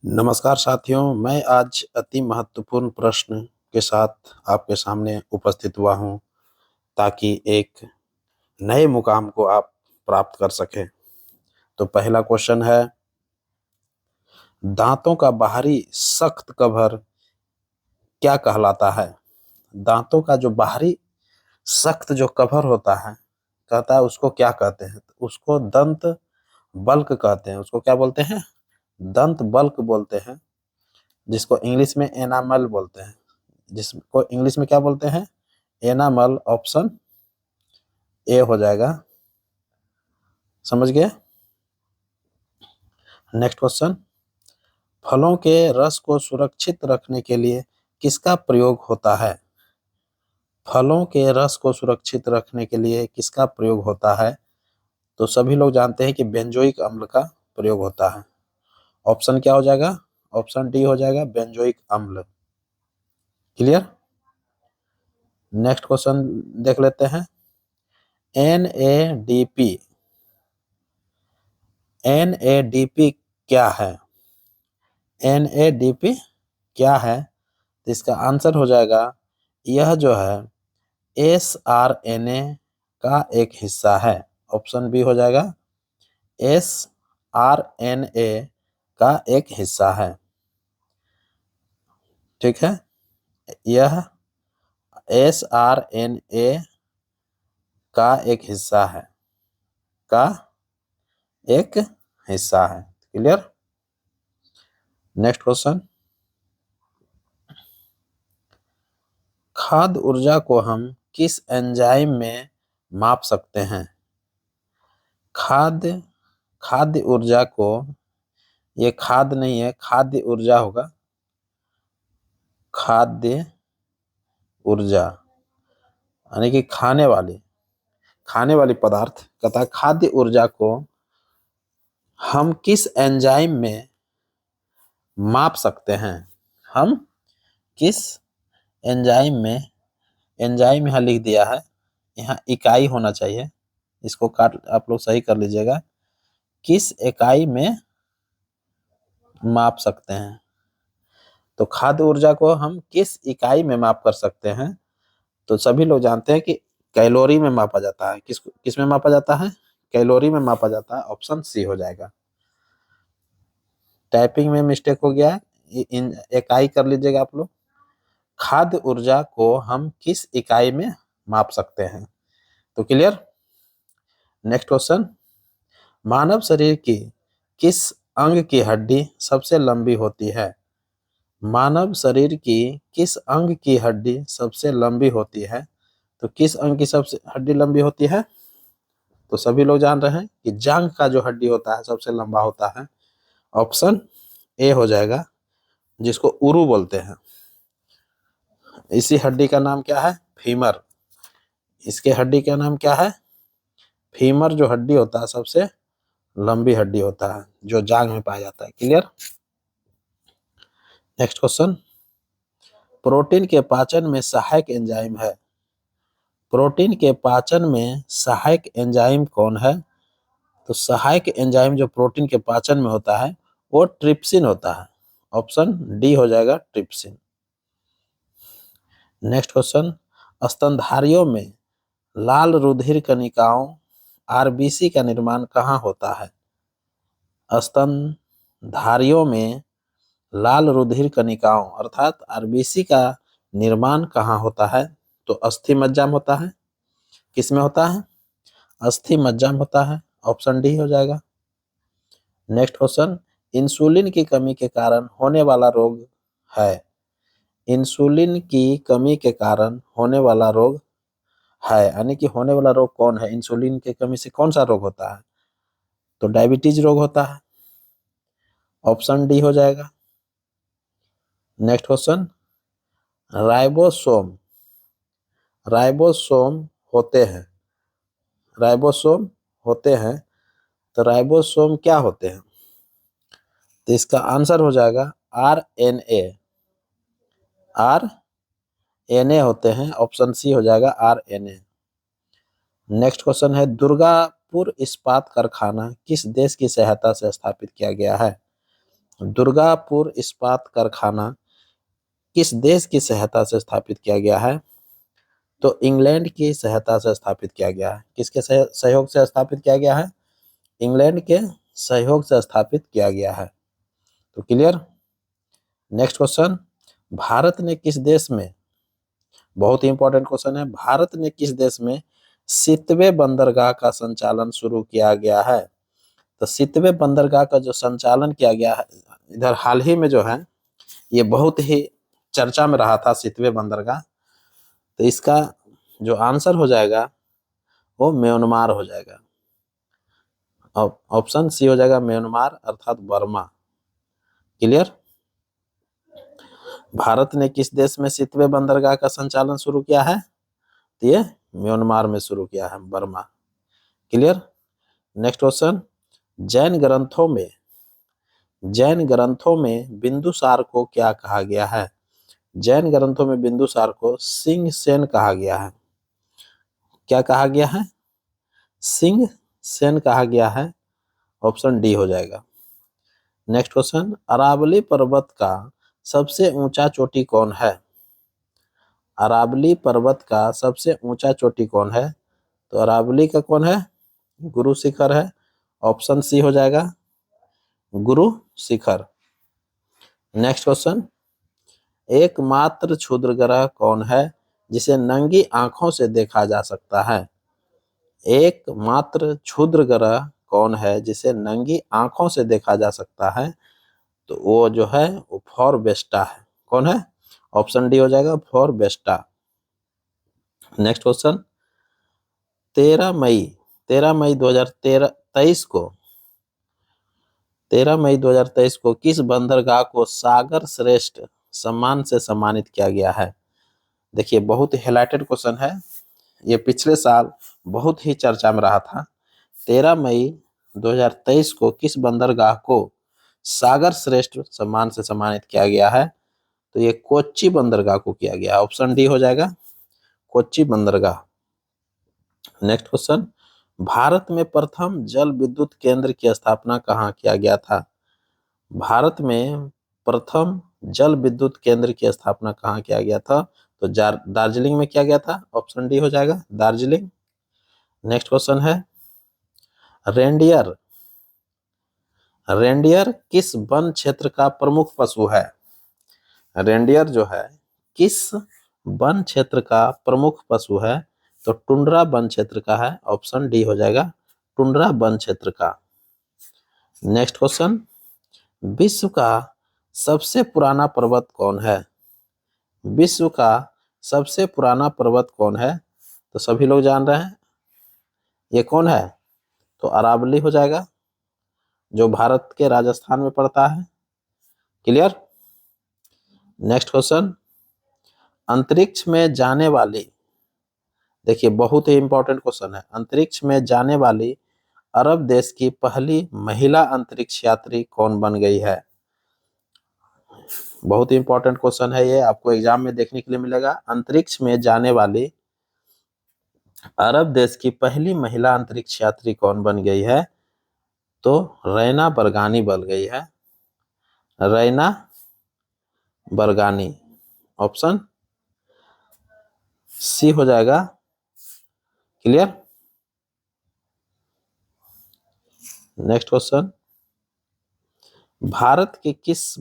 नमस्कार साथियों, मैं आज अति महत्वपूर्ण प्रश्न के साथ आपके सामने उपस्थित हुआ हूँ ताकि एक नए मुकाम को आप प्राप्त कर सकें। तो पहला क्वेश्चन है, दांतों का बाहरी सख्त कवर क्या कहलाता है? दांतों का जो बाहरी सख्त जो कवर होता है, कहता है उसको क्या कहते हैं? तो उसको दंत बल्क कहते हैं। उसको क्या बोलते हैं? दंत बल्क बोलते हैं, जिसको इंग्लिश में एनामल बोलते हैं। जिसको इंग्लिश में क्या बोलते हैं? एनामल। ऑप्शन ए हो जाएगा। समझ गए? नेक्स्ट क्वेश्चन, फलों के रस को सुरक्षित रखने के लिए किसका प्रयोग होता है? फलों के रस को सुरक्षित रखने के लिए किसका प्रयोग होता है? तो सभी लोग जानते हैं कि बेंजोइक अम्ल का प्रयोग होता है। ऑप्शन क्या हो जाएगा? ऑप्शन डी हो जाएगा, बेंजोइक अम्ल। क्लियर? नेक्स्ट क्वेश्चन देख लेते हैं। NADP NADP क्या है? NADP क्या है? तो इसका आंसर हो जाएगा, यह जो है SRNA का एक हिस्सा है। ऑप्शन बी हो जाएगा, SRNA का एक हिस्सा है। ठीक है, यह SRNA का एक हिस्सा है, का एक हिस्सा है। क्लियर? नेक्स्ट क्वेश्चन, खाद्य ऊर्जा को हम किस एंजाइम में माप सकते हैं? खाद्य खाद्य ऊर्जा को, ये खाद्य नहीं है, खाद्य ऊर्जा होगा। खाद्य ऊर्जा यानी कि खाने वाली पदार्थ। कहता है खाद्य ऊर्जा को हम किस एंजाइम में माप सकते हैं? हम किस एंजाइम में, एंजाइम यहाँ लिख दिया है, यहाँ इकाई होना चाहिए, इसको काट आप लोग सही कर लीजिएगा। किस इकाई में माप सकते हैं? तो खाद्य ऊर्जा को हम किस इकाई में माप कर सकते हैं? तो सभी लोग जानते हैं कि कैलोरी में मापा जाता है। किस में मापा जाता है? कैलोरी में मापा जाता है। ऑप्शन सी हो जाएगा। टाइपिंग में मिस्टेक हो गया है, इकाई कर लीजिएगा आप लोग। खाद्य ऊर्जा को हम किस इकाई में माप सकते हैं? तो क्लियर? नेक्स्ट क्वेश्चन, मानव शरीर की किस अंग की हड्डी सबसे लंबी होती है? मानव शरीर की किस अंग की हड्डी सबसे लंबी होती है? तो किस अंग की सबसे हड्डी लंबी होती है? तो सभी लोग जान रहे हैं कि जांघ का जो हड्डी होता है सबसे लंबा होता है। ऑप्शन ए हो जाएगा, जिसको उरु बोलते हैं। इसी हड्डी का नाम क्या है? फीमर। इसके हड्डी का नाम क्या है? फीमर। जो हड्डी होता है सबसे लंबी हड्डी होता है, जो जांघ में पाया जाता है। क्लियर? नेक्स्ट क्वेश्चन, प्रोटीन के पाचन में सहायक एंजाइम है। प्रोटीन के पाचन में सहायक एंजाइम कौन है? तो सहायक एंजाइम जो प्रोटीन के पाचन में होता है वो ट्रिप्सिन होता है। ऑप्शन डी हो जाएगा, ट्रिप्सिन। नेक्स्ट क्वेश्चन, स्तनधारियों में लाल रुधिर कणिकाओं आरबीसी का निर्माण कहाँ होता है? स्तनधारियों में लाल रुधिर कणिकाओं अर्थात आरबीसी का निर्माण कहाँ होता है? तो अस्थि मज्जा में होता है। किस में होता है? अस्थि मज्जा में होता है। ऑप्शन डी हो जाएगा। नेक्स्ट क्वेश्चन, इंसुलिन की कमी के कारण होने वाला रोग है। इंसुलिन की कमी के कारण होने वाला रोग है, यानी कि होने वाला रोग कौन है? इंसुलिन की कमी से कौन सा रोग होता है? तो डायबिटीज रोग होता है। ऑप्शन डी हो जाएगा। नेक्स्ट क्वेश्चन, राइबोसोम राइबोसोम होते हैं राइबोसोम होते हैं तो राइबोसोम क्या होते हैं? तो इसका आंसर हो जाएगा RNA। RNA होते हैं। ऑप्शन सी हो जाएगा, RNA। नेक्स्ट क्वेश्चन है, दुर्गापुर इस्पात कारखाना किस देश की सहायता से स्थापित किया गया है? दुर्गापुर इस्पात कारखाना किस देश की सहायता से स्थापित किया गया है? तो इंग्लैंड की सहायता से स्थापित किया गया है। किसके सहयोग से स्थापित किया गया है? इंग्लैंड के सहयोग से स्थापित किया गया है। तो क्लियर। नेक्स्ट क्वेश्चन, भारत ने किस देश में, बहुत ही इंपॉर्टेंट क्वेश्चन है, भारत ने किस देश में सितवे बंदरगाह का संचालन शुरू किया गया है? तो सितवे बंदरगाह का जो संचालन किया गया है इधर हाल ही में जो है, ये बहुत ही चर्चा में रहा था सितवे बंदरगाह। तो इसका जो आंसर हो जाएगा वो म्यांमार हो जाएगा। ऑप्शन सी हो जाएगा म्यांमार अर्थात बर्मा। क्लियर। भारत ने किस देश में सितवे बंदरगाह का संचालन शुरू किया है? तो ये म्यांमार में शुरू किया है, Burma. Clear. Next question, Jain ग्रंथों में बिंदुसार को क्या कहा गया है? जैन ग्रंथों में बिंदुसार को सिंह सेन कहा गया है। क्या कहा गया है? सिंह सेन कहा गया है। ऑप्शन डी हो जाएगा। नेक्स्ट क्वेश्चन, अरावली पर्वत का सबसे ऊंचा चोटी कौन है? अरावली पर्वत का सबसे ऊंचा चोटी कौन है? तो अरावली का कौन है? गुरु शिखर है। ऑप्शन सी हो जाएगा, गुरु शिखर। नेक्स्ट क्वेश्चन, एकमात्र क्षुद्र ग्रह कौन है जिसे नंगी आंखों से देखा जा सकता है? एकमात्र क्षुद्र ग्रह कौन है जिसे नंगी आंखों से देखा जा सकता है? तो वो जो है वो फॉरबेस्टा है। कौन है? ऑप्शन डी हो जाएगा, फॉरबेस्टा। नेक्स्ट क्वेश्चन, 13 मई 2023 को 13 मई 2023 को किस बंदरगाह को सागर श्रेष्ठ सम्मान से सम्मानित किया गया है? देखिए बहुत हाईलाइटेड क्वेश्चन है, ये पिछले साल बहुत ही चर्चा में रहा था। 13 मई 2023 को किस बंदरगाह को सागर श्रेष्ठ सम्मान से सम्मानित किया गया है? तो ये कोच्चि बंदरगाह को किया गया। ऑप्शन डी हो जाएगा, कोच्चि बंदरगाह। नेक्स्ट क्वेश्चन, भारत में प्रथम जल विद्युत केंद्र की स्थापना कहाँ किया गया था? भारत में प्रथम जल विद्युत केंद्र की स्थापना कहाँ किया गया था? तो दार्जिलिंग में किया गया था। ऑप्शन डी हो जाएगा, दार्जिलिंग। नेक्स्ट क्वेश्चन है, रेंडियर किस वन क्षेत्र का प्रमुख पशु है? रेंडियर जो है किस वन क्षेत्र का प्रमुख पशु है? तो टुंड्रा वन क्षेत्र का है। ऑप्शन डी हो जाएगा, टुंड्रा वन क्षेत्र का। नेक्स्ट क्वेश्चन, विश्व का सबसे पुराना पर्वत कौन है? विश्व का सबसे पुराना पर्वत कौन है? तो सभी लोग जान रहे हैं, ये कौन है? तो अरावली हो जाएगा, जो भारत के राजस्थान में पड़ता है। क्लियर। नेक्स्ट क्वेश्चन, अंतरिक्ष में जाने वाली, देखिए बहुत ही इंपॉर्टेंट क्वेश्चन है, अंतरिक्ष में जाने वाली अरब देश की पहली महिला अंतरिक्ष यात्री कौन बन गई है? बहुत ही इंपॉर्टेंट क्वेश्चन है ये, आपको एग्जाम में देखने के लिए मिलेगा। अंतरिक्ष में जाने वाली अरब देश की पहली महिला अंतरिक्ष यात्री कौन बन गई है? तो रैना बरगानी बन गई है, रैना बरगानी। ऑप्शन सी हो जाएगा। क्लियर। नेक्स्ट क्वेश्चन, भारत के किस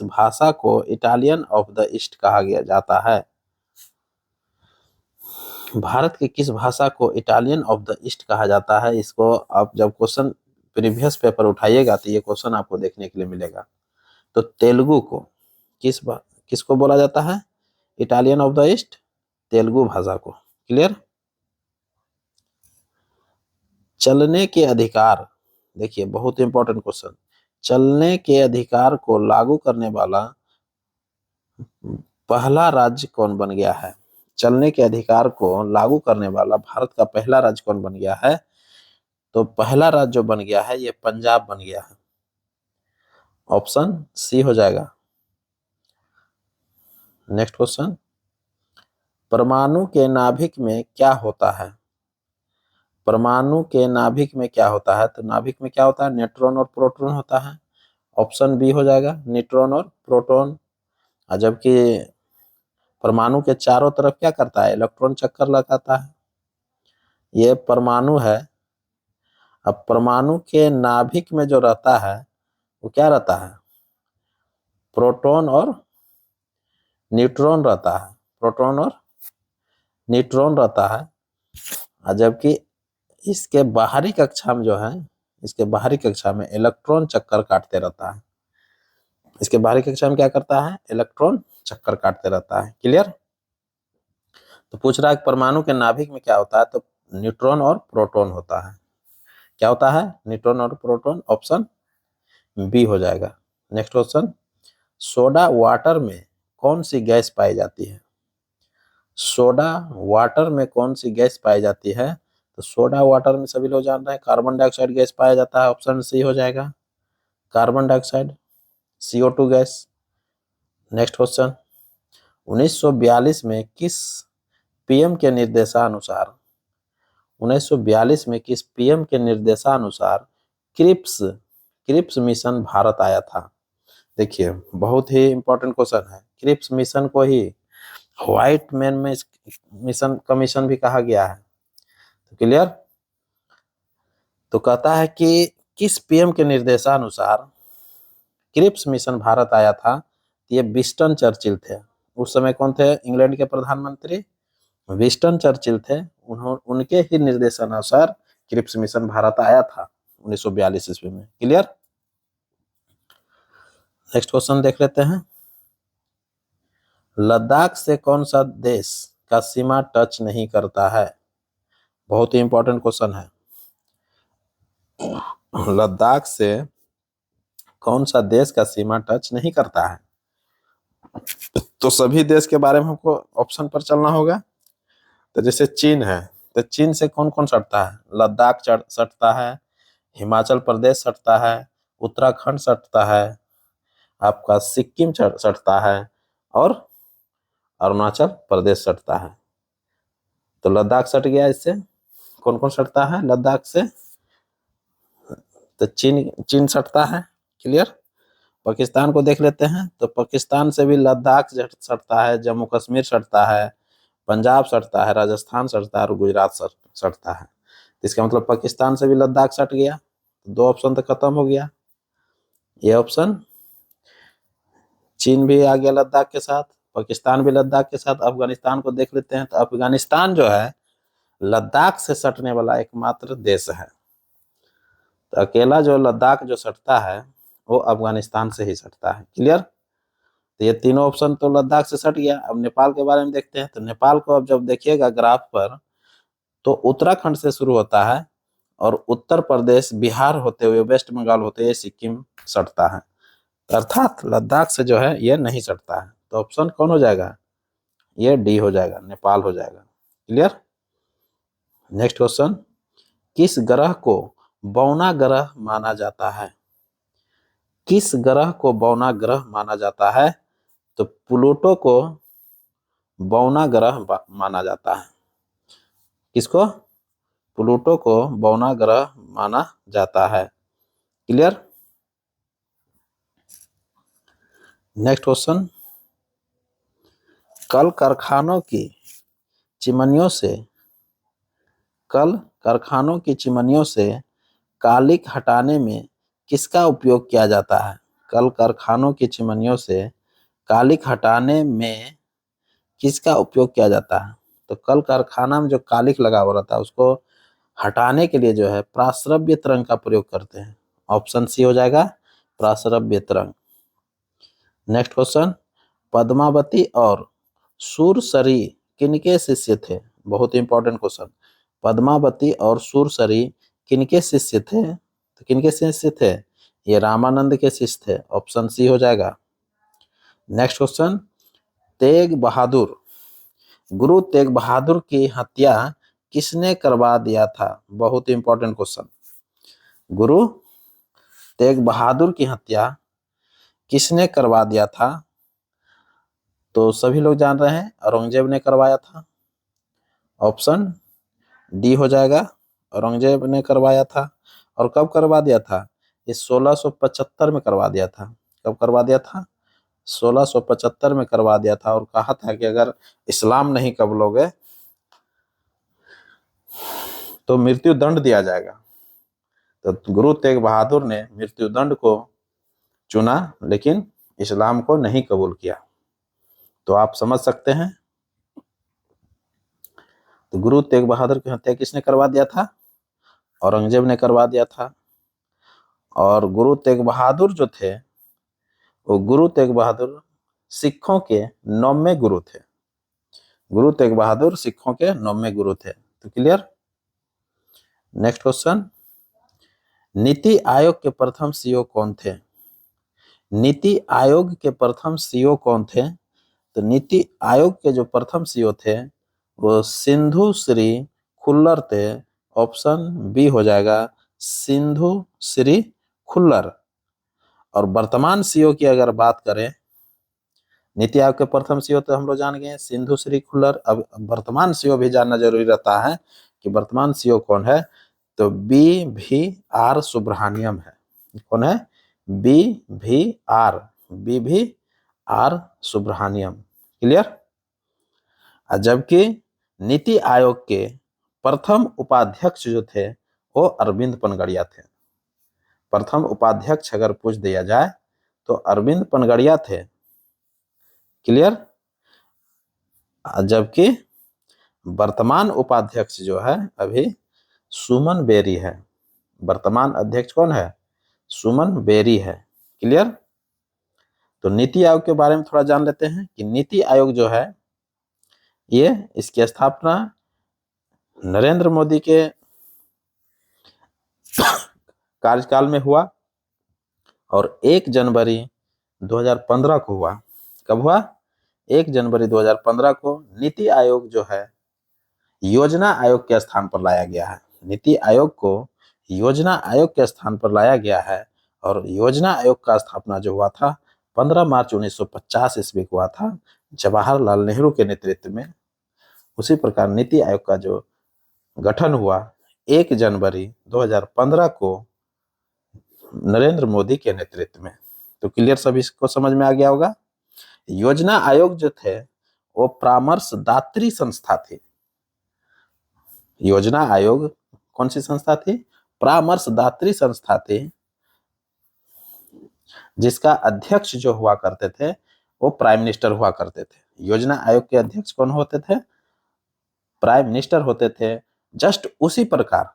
भाषा को इटालियन ऑफ द ईस्ट कहा गया जाता है? भारत की किस भाषा को इटालियन ऑफ द ईस्ट कहा जाता है? इसको आप जब क्वेश्चन प्रीवियस पेपर उठाइएगा तो ये क्वेश्चन आपको देखने के लिए मिलेगा। तो तेलुगु को किसको बोला जाता है Italian of the east? Telugu भाषा को। क्लियर। चलने के अधिकार, देखिए बहुत इंपॉर्टेंट क्वेश्चन, चलने के अधिकार को लागू करने वाला पहला राज्य कौन बन गया है? चलने के अधिकार को लागू करने वाला भारत का पहला राज्य कौन बन गया है? तो पहला राज्य जो बन गया है ये पंजाब बन गया है। ऑप्शन सी हो जाएगा। नेक्स्ट क्वेश्चन, परमाणु के नाभिक में क्या होता है? परमाणु के नाभिक में क्या होता है? तो नाभिक में क्या होता है? न्यूट्रॉन और प्रोटॉन होता है। ऑप्शन बी हो जाएगा, न्यूट्रॉन और प्रोटॉन। और जबकि परमाणु के चारों तरफ क्या करता है? इलेक्ट्रॉन चक्कर लगाता है। ये परमाणु है। अब परमाणु के नाभिक में जो रहता है वो क्या रहता है? प्रोटॉन और न्यूट्रॉन रहता है। प्रोटॉन और न्यूट्रॉन रहता है। और जबकि इसके बाहरी कक्षा में जो है, इसके बाहरी कक्षा में इलेक्ट्रॉन चक्कर काटते रहता है। इसके बाहरी कक्षा में क्या करता है? इलेक्ट्रॉन चक्कर काटते रहता है। क्लियर? तो पूछ रहा है परमाणु के नाभिक में क्या होता है? तो न्यूट्रॉन और प्रोटॉन होता है। क्या होता है? न्यूट्रॉन और प्रोटॉन। ऑप्शन बी हो जाएगा। नेक्स्ट क्वेश्चन, सोडा वाटर में कौन सी गैस पाई जाती है? सोडा वाटर में कौन सी गैस पाई जाती है? तो सोडा वाटर में सभी लोग जान रहे हैं कार्बन डाइऑक्साइड गैस पाया जाता है। ऑप्शन सी हो जाएगा, carbon dioxide, CO2 gas. Next question, 1942 में किस पीएम के निर्देशानुसार 1942 में किस पीएम के निर्देशानुसार क्रिप्स क्रिप्स मिशन भारत आया था? देखिए, बहुत ही इंपॉर्टेंट क्वेश्चन है। क्रिप्स मिशन को ही व्हाइट मैन में मिशन कमीशन भी कहा गया है। तो क्लियर? तो कहता है कि किस पीएम के निर्देशानुसार क्रिप्स मिशन भारत आया था? ये विंस्टन चर्चिल थे। उस समय कौन थे इंग्लैंड के प्रधानमंत्री? विंस्टन चर्चिल थे। उनके ही निर्देशानुसार क्रिप्स मिशन भारत आया था 1942 ईस्वी में। क्लियर? नेक्स्ट क्वेश्चन देख लेते हैं, लद्दाख से कौन सा देश का सीमा टच नहीं करता है? बहुत ही इंपॉर्टेंट क्वेश्चन है। लद्दाख से कौन सा देश का सीमा टच नहीं करता है? तो सभी देश के बारे में हमको ऑप्शन पर चलना होगा। तो जैसे चीन है, तो चीन से कौन कौन सटता है? लद्दाख सटता है, हिमाचल प्रदेश सटता है, उत्तराखंड सटता है, आपका सिक्किम सटता है, और अरुणाचल प्रदेश सटता है। तो लद्दाख सट गया। इससे कौन कौन सटता है लद्दाख से? तो चीन सटता है। क्लियर? पाकिस्तान को देख लेते हैं। तो पाकिस्तान से भी लद्दाख सटता है, जम्मू कश्मीर सटता है, पंजाब सटता है, राजस्थान सटता है और गुजरात सटता है। इसका मतलब पाकिस्तान से भी लद्दाख सट गया। दो ऑप्शन तो खत्म हो गया। ये ऑप्शन, चीन भी आ गया लद्दाख के साथ, पाकिस्तान भी लद्दाख के साथ। अफगानिस्तान को देख लेते हैं। तो अफगानिस्तान जो है लद्दाख से सटने वाला एकमात्र देश है। तो अकेला जो लद्दाख जो सटता है वो अफगानिस्तान से ही सटता है। क्लियर? तो ये तीनों ऑप्शन तो लद्दाख से सट गया। अब नेपाल के बारे में देखते हैं। तो नेपाल को अब जब देखिएगा ग्राफ पर, तो उत्तराखंड से शुरू होता है और उत्तर प्रदेश, बिहार होते हुए, वेस्ट बंगाल होते हुए सिक्किम सटता है। अर्थात लद्दाख से जो है ये नहीं सटता है। तो ऑप्शन कौन हो जाएगा? ये डी हो जाएगा, नेपाल हो जाएगा। क्लियर? नेक्स्ट क्वेश्चन, किस ग्रह को बौना ग्रह माना जाता है? किस ग्रह को बौना ग्रह माना जाता है? तो प्लूटो को बौना ग्रह माना जाता है। किसको? प्लूटो को बौना ग्रह माना जाता है। क्लियर? नेक्स्ट क्वेश्चन, कल कारखानों की चिमनियों से कालिख हटाने में किसका उपयोग किया जाता है? कल कारखानों की चिमनियों से कालिख हटाने में किसका उपयोग किया जाता है? तो कल कारखाना में जो कालिख लगा हुआ रहता है उसको हटाने के लिए जो है प्राश्रव्य तरंग का प्रयोग करते हैं। ऑप्शन सी हो जाएगा, प्राश्रव्य तरंग। नेक्स्ट क्वेश्चन, पद्मावती और सुरसरी किनके शिष्य थे? बहुत इंपॉर्टेंट क्वेश्चन। पद्मावती और सुरसरी किनके शिष्य थे? तो किनके शिष्य थे? ये रामानंद के शिष्य थे। ऑप्शन सी हो जाएगा। नेक्स्ट क्वेश्चन, गुरु तेग बहादुर की हत्या किसने करवा दिया था? बहुत इंपॉर्टेंट क्वेश्चन। गुरु तेग बहादुर की हत्या किसने करवा दिया था? तो सभी लोग जान रहे हैं, औरंगजेब ने करवाया था। ऑप्शन डी हो जाएगा, औरंगजेब ने करवाया था। और कब करवा दिया था? ये 1675 में करवा दिया था। कब करवा दिया था? 1675 में करवा दिया था। और कहा था कि अगर इस्लाम नहीं कबूलोगे तो मृत्यु दंड दिया जाएगा। तो गुरु तेग बहादुर ने मृत्यु दंड को चुना, लेकिन इस्लाम को नहीं कबूल किया। तो आप समझ सकते हैं, तो गुरु तेग बहादुर की हत्या किसने करवा दिया था? औरंगजेब ने करवा दिया था। और गुरु तेग बहादुर जो थे, वो गुरु तेग बहादुर सिखों के 9वें गुरु थे। गुरु तेग बहादुर सिखों के 9वें गुरु थे। तो clear? Next question, NITI Aayog के प्रथम सीईओ कौन थे? नीति आयोग के प्रथम सीईओ कौन थे? तो नीति आयोग के जो प्रथम सीईओ थे वो सिंधु श्री खुल्लर थे। ऑप्शन बी हो जाएगा, सिंधु श्री खुल्लर। और वर्तमान सीईओ की अगर बात करें, नीति आयोग के प्रथम सीईओ तो हम लोग जान गए सिंधु श्री खुल्लर। अब वर्तमान सीईओ भी जानना जरूरी रहता है कि वर्तमान सीईओ कौन है। तो BVR सुब्रहानियम है। कौन है? BVR सुब्रहानियम। क्लियर? जबकि नीति आयोग के प्रथम उपाध्यक्ष जो थे वो अरविंद पनगड़िया थे। प्रथम उपाध्यक्ष अगर पूछ दिया जाए तो अरविंद पनगड़िया थे। क्लियर? जबकि वर्तमान उपाध्यक्ष जो है अभी सुमन बेरी है। वर्तमान अध्यक्ष कौन है? सुमन बेरी है। क्लियर? तो नीति आयोग के बारे में थोड़ा जान लेते हैं कि नीति आयोग जो है ये इसकी स्थापना नरेंद्र मोदी के कार्यकाल में हुआ और 1 जनवरी 2015 को हुआ। कब हुआ? 1 जनवरी 2015 को। नीति आयोग जो है योजना आयोग के स्थान पर लाया गया है। नीति आयोग को योजना आयोग के स्थान पर लाया गया है। और योजना आयोग का स्थापना जो हुआ था 15 मार्च 1950 ईस्वी को हुआ था, जवाहरलाल नेहरू के नेतृत्व में। उसी प्रकार नीति आयोग का जो गठन हुआ 1 जनवरी 2015 को नरेंद्र मोदी के नेतृत्व में। तो क्लियर, सभी को समझ में आ गया होगा। योजना आयोग जो थे वो परामर्शदात्री संस्था थी। योजना आयोग कौन सी संस्था थी? परामर्शदात्री संस्था थी, जिसका अध्यक्ष जो हुआ करते थे वो प्राइम मिनिस्टर हुआ करते थे। योजना आयोग के अध्यक्ष कौन होते थे? प्राइम मिनिस्टर होते थे। जस्ट उसी प्रकार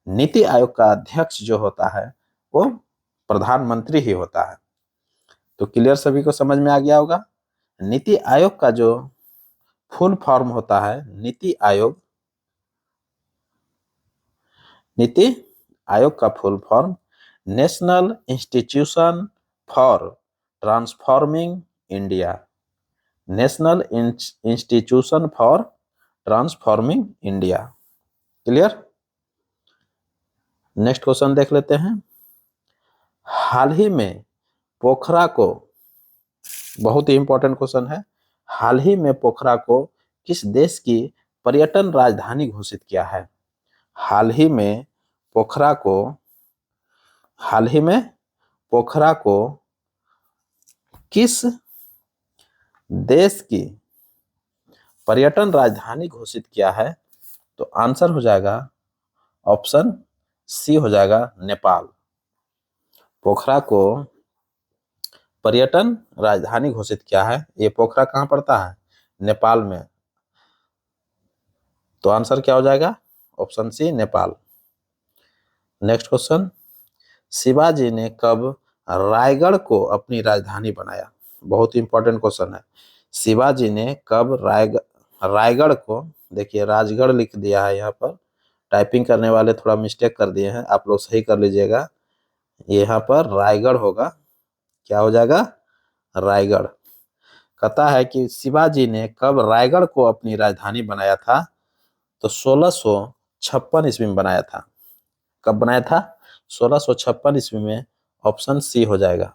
नीति आयोग का अध्यक्ष जो होता है वो प्रधानमंत्री ही होता है। तो क्लियर, सभी को समझ में आ गया होगा। नीति आयोग का जो फुल फॉर्म होता है, नीति आयोग का full form national institution for transforming India. National institution for transforming India. Clear? Next question देख लेते हैं। हाल ही में पोखरा को, बहुत ही इंपॉर्टेंट क्वेश्चन है, हाल ही में पोखरा को किस देश की पर्यटन राजधानी घोषित किया है? हाल ही में पोखरा को किस देश की पर्यटन राजधानी घोषित किया है? तो आंसर हो जाएगा ऑप्शन सी हो जाएगा, नेपाल। पोखरा को पर्यटन राजधानी घोषित किया है। ये पोखरा कहाँ पड़ता है? नेपाल में। तो आंसर क्या हो जाएगा? Option C, Nepal. Next question, Shivaji ने कब रायगढ़ को अपनी राजधानी बनाया? बहुत ही इंपॉर्टेंट क्वेश्चन है। शिवाजी ने कब रायगढ़ को, देखिए राजगढ़ लिख दिया है यहाँ पर, टाइपिंग करने वाले थोड़ा मिस्टेक कर दिए हैं, आप लोग सही कर लीजिएगा। यहाँ पर रायगढ़ होगा। क्या हो जाएगा? रायगढ़। कहता है कि शिवाजी ने कब रायगढ़ को अपनी राजधानी बनाया था? तो 1656 ईस्वी में बनाया था। कब बनाया था? 1656 ईस्वी में। ऑप्शन सी हो जाएगा।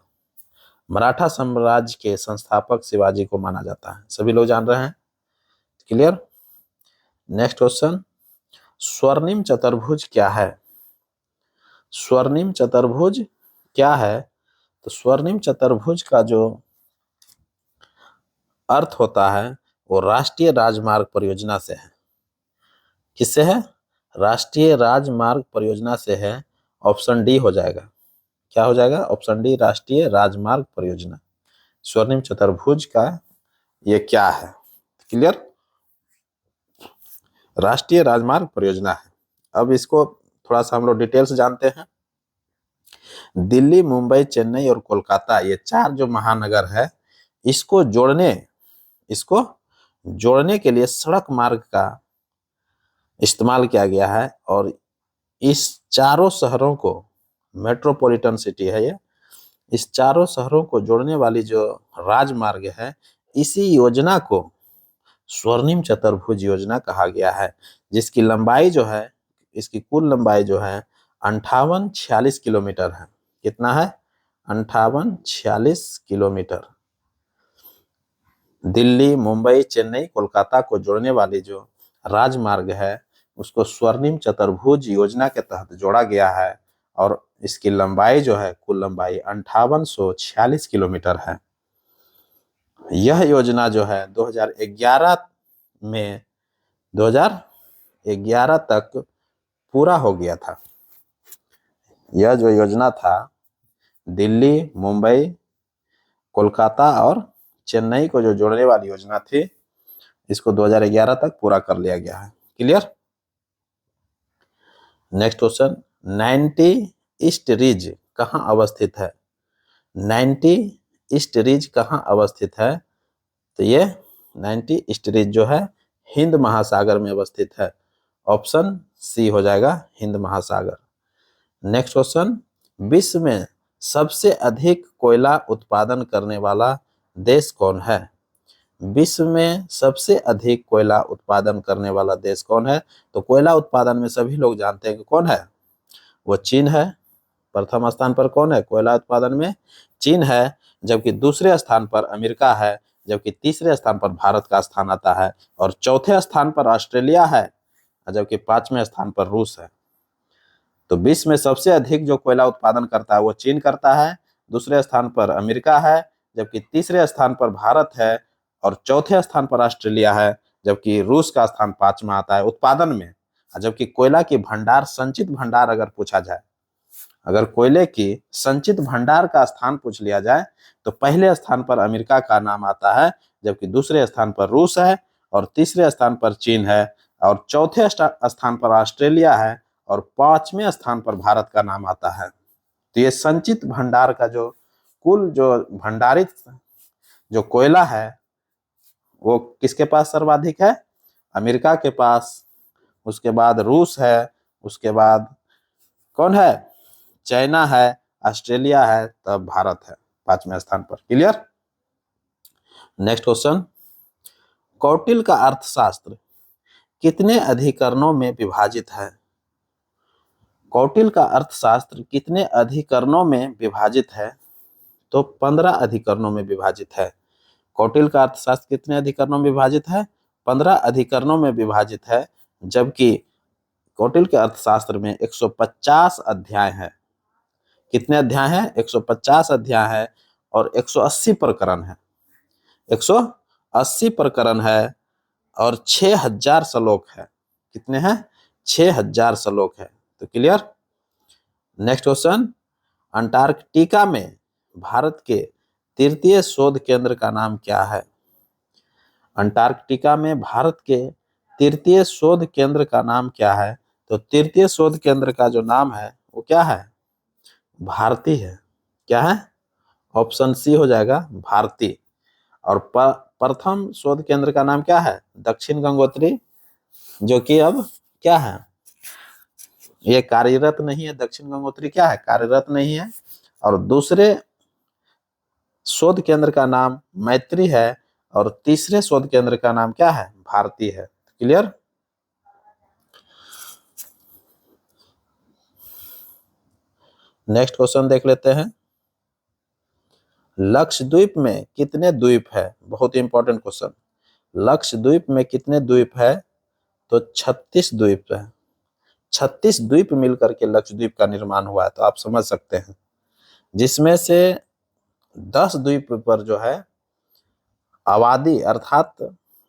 मराठा साम्राज्य के संस्थापक शिवाजी को माना जाता है, सभी लोग जान रहे हैं। क्लियर? नेक्स्ट क्वेश्चन, स्वर्णिम चतुर्भुज क्या है? स्वर्णिम चतुर्भुज क्या है? तो स्वर्णिम चतुर्भुज का जो अर्थ होता है वो राष्ट्रीय राजमार्ग परियोजना से है। किससे है? राष्ट्रीय राजमार्ग परियोजना से है। ऑप्शन डी हो जाएगा। क्या हो जाएगा? ऑप्शन डी, राष्ट्रीय राजमार्ग परियोजना। स्वर्णिम चतुर्भुज का ये क्या है? क्लियर? राष्ट्रीय राजमार्ग परियोजना है। अब इसको थोड़ा सा हम लोग डिटेल से जानते हैं। दिल्ली, मुंबई, चेन्नई और कोलकाता, ये चार जो महानगर है, इसको जोड़ने के लिए सड़क मार्ग का इस्तेमाल किया गया है। और इस चारों शहरों को, मेट्रोपॉलिटन सिटी है ये, इस चारों शहरों को जोड़ने वाली जो राजमार्ग है, इसी योजना को स्वर्णिम चतुर्भुज योजना कहा गया है, जिसकी लंबाई जो है, इसकी कुल लंबाई जो है 5846 किलोमीटर है। कितना है? 5846 किलोमीटर। दिल्ली, मुंबई, चेन्नई, कोलकाता को जोड़ने वाली जो राजमार्ग है, उसको स्वर्णिम चतुर्भुज योजना के तहत जोड़ा गया है। और इसकी लंबाई जो है, कुल लंबाई 5846 किलोमीटर है। यह योजना जो है 2011 तक पूरा हो गया था। यह जो योजना था, दिल्ली, मुंबई, कोलकाता और चेन्नई को जो जोड़ने वाली योजना थी, इसको 2011 तक पूरा कर लिया गया है। Clear? Next question, 90 east ridge कहाँ अवस्थित है? 90 ईस्ट रिज कहाँ अवस्थित है? तो ये 90 ईस्ट रिज जो है हिंद महासागर में अवस्थित है। ऑप्शन सी हो जाएगा, हिंद महासागर। नेक्स्ट क्वेश्चन, विश्व में सबसे अधिक कोयला उत्पादन करने वाला देश कौन है? विश्व में सबसे अधिक कोयला उत्पादन करने वाला देश कौन है? तो कोयला उत्पादन में सभी लोग जानते हैं कि कौन है, वो चीन है। प्रथम स्थान पर कौन है कोयला उत्पादन में? चीन है। जबकि दूसरे स्थान पर अमेरिका है। जबकि तीसरे स्थान पर भारत का स्थान आता है। और चौथे स्थान पर ऑस्ट्रेलिया है। जबकि पांचवें स्थान पर रूस है। तो विश्व में सबसे अधिक जो कोयला उत्पादन करता है वो चीन करता है, दूसरे स्थान पर अमेरिका है, जबकि तीसरे स्थान पर भारत है, और चौथे स्थान पर ऑस्ट्रेलिया है, जबकि रूस का स्थान पांचवा आता है उत्पादन में। जबकि कोयला की भंडार, संचित भंडार अगर पूछा जाए, अगर कोयले की संचित भंडार का स्थान पूछ लिया जाए, तो पहले स्थान पर अमेरिका का नाम आता है, जबकि दूसरे स्थान पर रूस है, और तीसरे स्थान पर चीन है, और चौथे स्थान पर ऑस्ट्रेलिया है, और पांचवें स्थान पर भारत का नाम आता है। तो ये संचित भंडार का जो कुल जो भंडारित जो कोयला है, वो किसके पास सर्वाधिक है? अमेरिका के पास। उसके बाद रूस है, उसके बाद कौन है? चाइना है, ऑस्ट्रेलिया है, तब भारत है पांचवें स्थान पर। क्लियर? नेक्स्ट क्वेश्चन, कौटिल्य का अर्थशास्त्र कितने अधिकरणों में विभाजित है? कौटिल्य का अर्थशास्त्र कितने अधिकरणों में विभाजित है? तो 15 अधिकरणों में विभाजित है। कौटिल्य का अर्थशास्त्र कितने अधिकरणों में विभाजित है? 15 अधिकरणों में विभाजित है। जबकि कौटिल्य के अर्थशास्त्र में 150 अध्याय हैं। कितने अध्याय हैं? 150 अध्याय है, और 180 प्रकरण है। 180 प्रकरण है, और 6000 श्लोक है। कितने हैं? 6000 श्लोक है। तो क्लियर? नेक्स्ट क्वेश्चन, अंटार्कटिका में भारत के तृतीय शोध केंद्र का नाम क्या है? अंटार्कटिका में भारत के तृतीय शोध केंद्र का नाम क्या है? तो तृतीय शोध केंद्र का जो नाम है वो क्या है? भारती है। क्या है? ऑप्शन सी हो जाएगा, भारती। और प्रथम शोध केंद्र का नाम क्या है? दक्षिण गंगोत्री, जो कि अब क्या है? ये कार्यरत नहीं है। दक्षिण गंगोत्री क्या है? कार्यरत नहीं है। और दूसरे शोध केंद्र का नाम मैत्री है, और तीसरे शोध केंद्र का नाम क्या है? भारती है। क्लियर? नेक्स्ट क्वेश्चन देख लेते हैं, लक्षद्वीप में कितने द्वीप है? बहुत इंपॉर्टेंट क्वेश्चन। लक्षद्वीप में कितने द्वीप है? तो 36 द्वीप है। 36 द्वीप मिलकर के लक्षद्वीप का निर्माण हुआ है। तो आप समझ सकते हैं, जिसमें से 10 द्वीप पर जो है आबादी अर्थात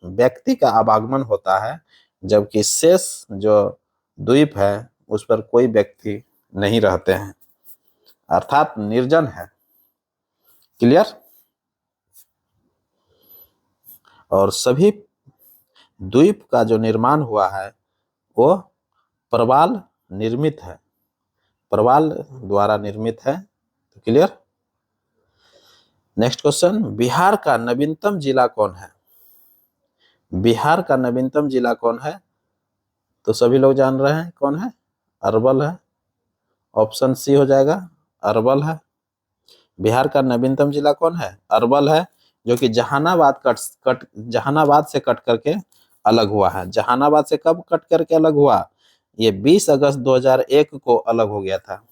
व्यक्ति का आवागमन होता है, जबकि शेष जो द्वीप है उस पर कोई व्यक्ति नहीं रहते हैं, अर्थात निर्जन है। क्लियर? और सभी द्वीप का जो निर्माण हुआ है वो प्रवाल निर्मित है, प्रवाल द्वारा निर्मित है। तो क्लियर? नेक्स्ट क्वेश्चन, बिहार का नवीनतम जिला कौन है? बिहार का नवीनतम जिला कौन है? तो सभी लोग जान रहे हैं कौन है? अरवल है। ऑप्शन सी हो जाएगा, अरवल है। बिहार का नवीनतम जिला कौन है? अरवल है, जो कि जहानाबाद से कट करके अलग हुआ है। जहानाबाद से कब कट करके अलग हुआ? ये 20 अगस्त 2001 को अलग हो गया था।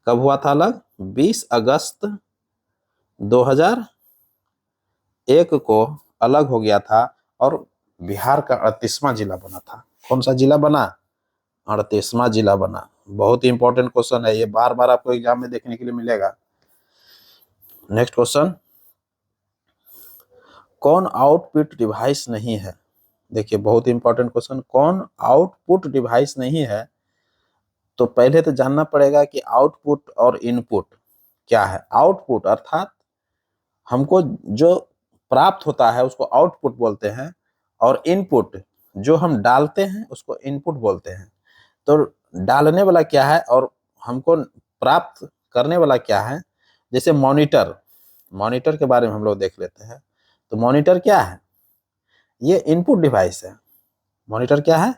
कब हुआ था अलग? 20 अगस्त 2001 को अलग हो गया था और बिहार का 38वां जिला बना था। कौन सा जिला बना? 38वां जिला बना। बहुत ही इंपॉर्टेंट क्वेश्चन है ये, बार बार आपको एग्जाम में देखने के लिए मिलेगा। नेक्स्ट क्वेश्चन, कौन आउटपुट डिवाइस नहीं है? देखिए बहुत इंपॉर्टेंट क्वेश्चन, कौन आउटपुट डिवाइस नहीं है? तो पहले तो जानना पड़ेगा कि आउटपुट और इनपुट क्या है। आउटपुट अर्थात हमको जो प्राप्त होता है उसको आउटपुट बोलते हैं, और इनपुट जो हम डालते हैं उसको इनपुट बोलते हैं। तो डालने वाला क्या है और हमको प्राप्त करने वाला क्या है? जैसे मॉनिटर, मॉनिटर के बारे में हम लोग देख लेते हैं। तो मॉनिटर क्या है? ये इनपुट डिवाइस है। मॉनिटर क्या है?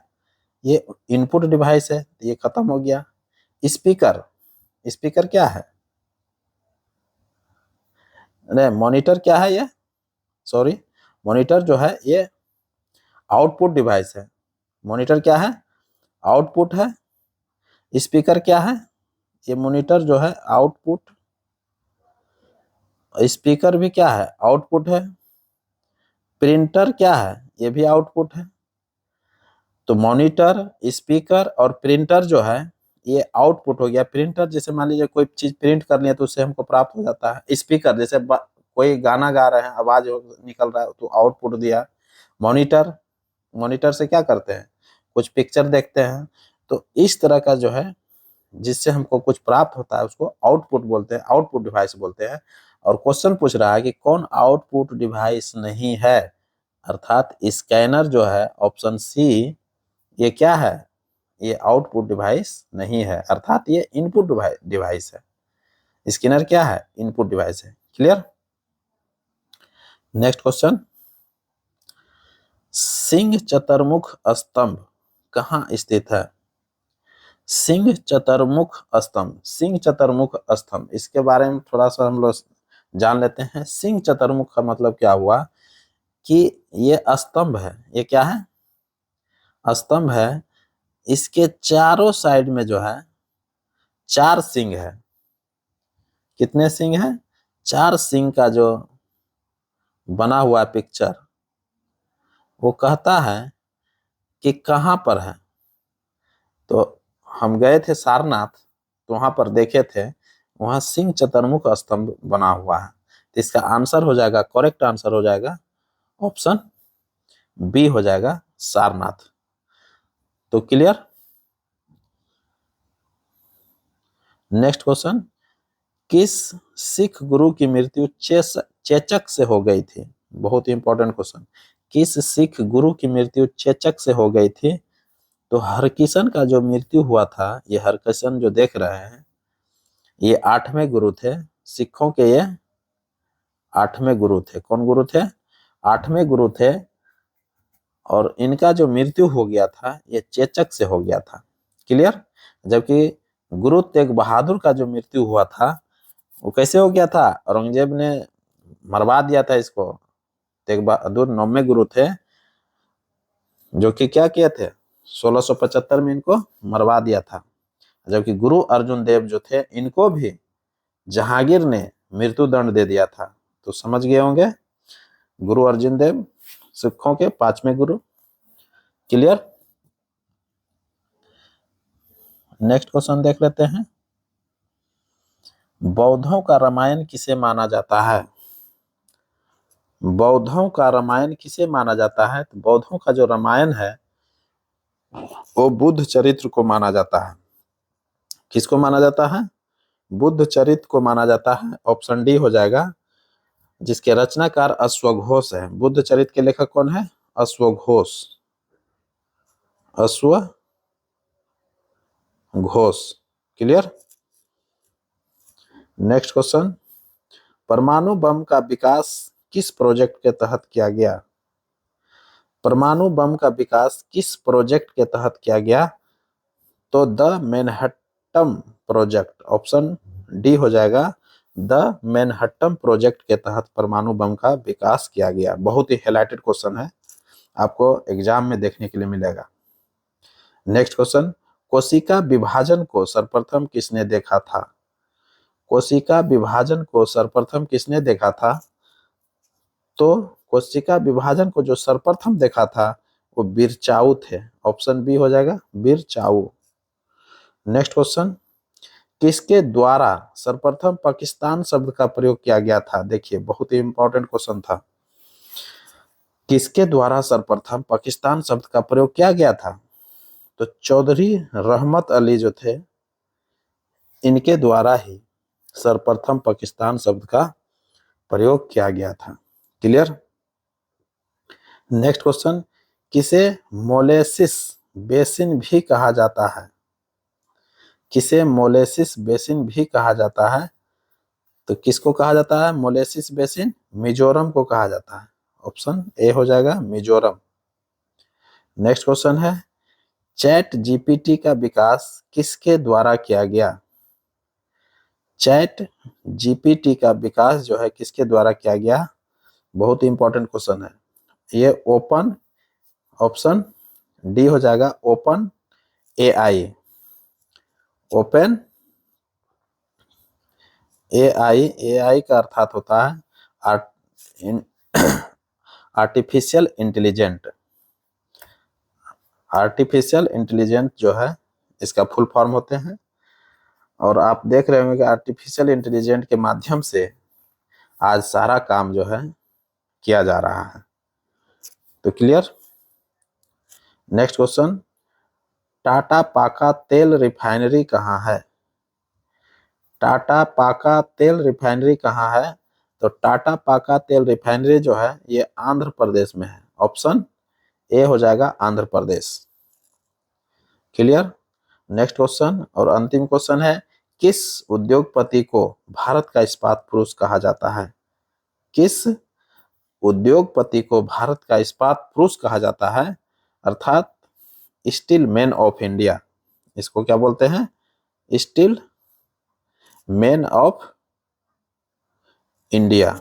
ये इनपुट डिवाइस है। ये खत्म हो गया। स्पीकर, स्पीकर क्या है? नहीं, मॉनिटर क्या है? ये सॉरी, मॉनिटर जो है ये आउटपुट डिवाइस है। मॉनिटर क्या है? आउटपुट है। स्पीकर क्या है? ये मॉनिटर जो है आउटपुट, स्पीकर भी क्या है? आउटपुट है। प्रिंटर क्या है? ये भी आउटपुट है। तो मॉनिटर, स्पीकर और प्रिंटर जो है ये आउटपुट हो गया। प्रिंटर जैसे मान लीजिए कोई चीज प्रिंट करनी है तो उससे हमको प्राप्त हो जाता है। स्पीकर जैसे कोई गाना गा रहे हैं, आवाज निकल रहा है तो आउटपुट दिया। मॉनिटर, मॉनिटर से क्या करते हैं? कुछ पिक्चर देखते हैं। तो इस तरह का जो है जिससे हमको कुछ प्राप्त होता है उसको आउटपुट बोलते हैं, आउटपुट डिवाइस बोलते हैं। और क्वेश्चन पूछ रहा है कि कौन आउटपुट डिवाइस नहीं है, अर्थात स्कैनर जो है ऑप्शन सी, ये क्या है? ये आउटपुट डिवाइस नहीं है, अर्थात ये इनपुट डिवाइस है। स्कैनर क्या है? इनपुट डिवाइस है। क्लियर? नेक्स्ट क्वेश्चन, सिंह चतुर्मुख स्तंभ कहाँ स्थित है? सिंह चतुर्मुख स्तंभ, सिंह चतुर्मुख स्तंभ, इसके बारे में थोड़ा सा हम लोग जान लेते हैं। सिंह चतुर्मुख का मतलब क्या हुआ कि ये स्तंभ है। ये क्या है? स्तंभ है। इसके चारों साइड में जो है 4 सिंह है। कितने सिंह है? 4 सिंह का जो बना हुआ पिक्चर, वो कहता है कि कहाँ पर है। तो हम गए थे सारनाथ, तो वहां पर देखे थे, वहां सिंह चतुर्मुख स्तंभ बना हुआ है। तो इसका आंसर हो जाएगा, करेक्ट आंसर हो जाएगा ऑप्शन बी हो जाएगा, सारनाथ। तो क्लियर? नेक्स्ट क्वेश्चन, किस सिख गुरु की मृत्यु चेचक से हो गई थी? बहुत ही इंपॉर्टेंट क्वेश्चन। किस सिख गुरु की मृत्यु चेचक से हो गई थी? तो हरकिशन का जो मृत्यु हुआ था, ये हरकिशन जो देख रहे हैं ये 8वें गुरु थे सिखों के। ये 8वें गुरु थे। कौन गुरु थे? 8वें गुरु थे। और इनका जो मृत्यु हो गया था ये चेचक से हो गया था। क्लियर? जबकि गुरु तेग बहादुर का जो मृत्यु हुआ था वो कैसे हो गया था? औरंगजेब ने मरवा दिया था इसको। तेग बहादुर 9वें गुरु थे, जो कि क्या किए थे? 1675 में इनको मरवा दिया था। जबकि गुरु अर्जुन देव जो थे इनको भी जहांगीर ने मृत्यु दंड दे दिया था। तो समझ गए होंगे, गुरु अर्जुन देव सिखों के 5वें गुरु। क्लियर? नेक्स्ट क्वेश्चन देख लेते हैं। बौद्धों का रामायण किसे माना जाता है? बौद्धों का रामायण किसे माना जाता है? तो बौद्धों का जो रामायण है वो बुद्ध चरित्र को माना जाता है। किसको माना जाता है? बुद्ध चरित्र को माना जाता है। ऑप्शन डी हो जाएगा, जिसके रचनाकार अश्वघोष है। बुद्ध चरित्र के लेखक कौन है? अश्वघोष। अश्वघोष। क्लियर। नेक्स्ट क्वेश्चन, परमाणु बम का विकास किस प्रोजेक्ट के तहत किया गया? परमाणु बम का विकास किस प्रोजेक्ट के तहत किया गया? तो the Manhattan project. Option D हो जाएगा, द मैनहट्टन प्रोजेक्ट के तहत परमाणु बम का विकास किया गया। बहुत ही हाइलाइटेड क्वेश्चन है, आपको एग्जाम में देखने के लिए मिलेगा। नेक्स्ट क्वेश्चन, कोशिका विभाजन को सर्वप्रथम किसने देखा था? कोशिका विभाजन को सर्वप्रथम किसने देखा था? तो कोशिका विभाजन को जो सर्वप्रथम देखा था वो बिरचाऊ थे। ऑप्शन बी हो जाएगा, बिरचाऊ। नेक्स्ट क्वेश्चन, किसके द्वारा सर्वप्रथम पाकिस्तान शब्द का प्रयोग किया गया था? देखिए बहुत ही इंपॉर्टेंट क्वेश्चन था। किसके द्वारा सर्वप्रथम पाकिस्तान शब्द का प्रयोग किया गया था? तो चौधरी रहमत अली जो थे, इनके द्वारा ही सर्वप्रथम पाकिस्तान शब्द का प्रयोग किया गया था। क्लियर। नेक्स्ट क्वेश्चन, किसे मोलेसिस बेसिन भी कहा जाता है? किसे मोलेसिस बेसिन भी कहा जाता है? तो किसको कहा जाता है मोलेसिस बेसिन? मिजोरम को कहा जाता है। ऑप्शन ए हो जाएगा, मिजोरम। नेक्स्ट क्वेश्चन है, चैट जीपीटी का विकास किसके द्वारा किया गया? चैट जीपीटी का विकास जो है किसके द्वारा किया गया? बहुत ही इंपॉर्टेंट क्वेश्चन है ये। ओपन, ऑप्शन डी हो जाएगा, open AI. Open AI. AI का अर्थात होता है आर्टिफिशियल इंटेलिजेंट। आर्टिफिशियल इंटेलिजेंट जो है इसका फुल फॉर्म होते हैं। और आप देख रहे होंगे कि आर्टिफिशियल इंटेलिजेंट के माध्यम से आज सारा काम जो है किया जा रहा है। तो क्लियर। नेक्स्ट क्वेश्चन, टाटा पाका तेल रिफाइनरी कहाँ है? टाटा पाका तेल रिफाइनरी कहाँ है? तो टाटा पाका तेल रिफाइनरी जो है ये आंध्र प्रदेश में है। ऑप्शन ए हो जाएगा, Andhra Pradesh. Clear. Next question और अंतिम क्वेश्चन है, किस उद्योगपति को भारत का इस्पात पुरुष कहा जाता है? किस उद्योगपति को भारत का इस्पात पुरुष कहा जाता है? अर्थात स्टील मैन ऑफ इंडिया। इसको क्या बोलते हैं? Steel man of India.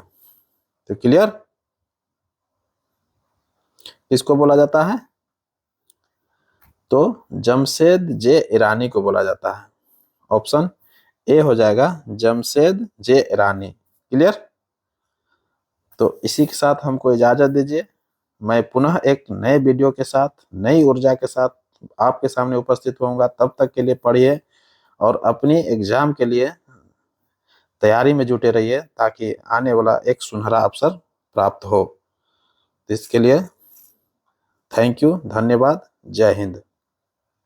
तो क्लियर। किसको बोला जाता है? तो जमशेद जे ईरानी को बोला जाता है। ऑप्शन ए हो जाएगा, जमशेद जे ईरानी। क्लियर। तो इसी के साथ हमको इजाजत दीजिए। मैं पुनः एक नए वीडियो के साथ, नई ऊर्जा के साथ आपके सामने उपस्थित होऊंगा। तब तक के लिए पढ़िए और अपनी एग्जाम के लिए तैयारी में जुटे रहिए ताकि आने वाला एक सुनहरा अवसर प्राप्त हो। इसके लिए थैंक यू, धन्यवाद, जय हिंद।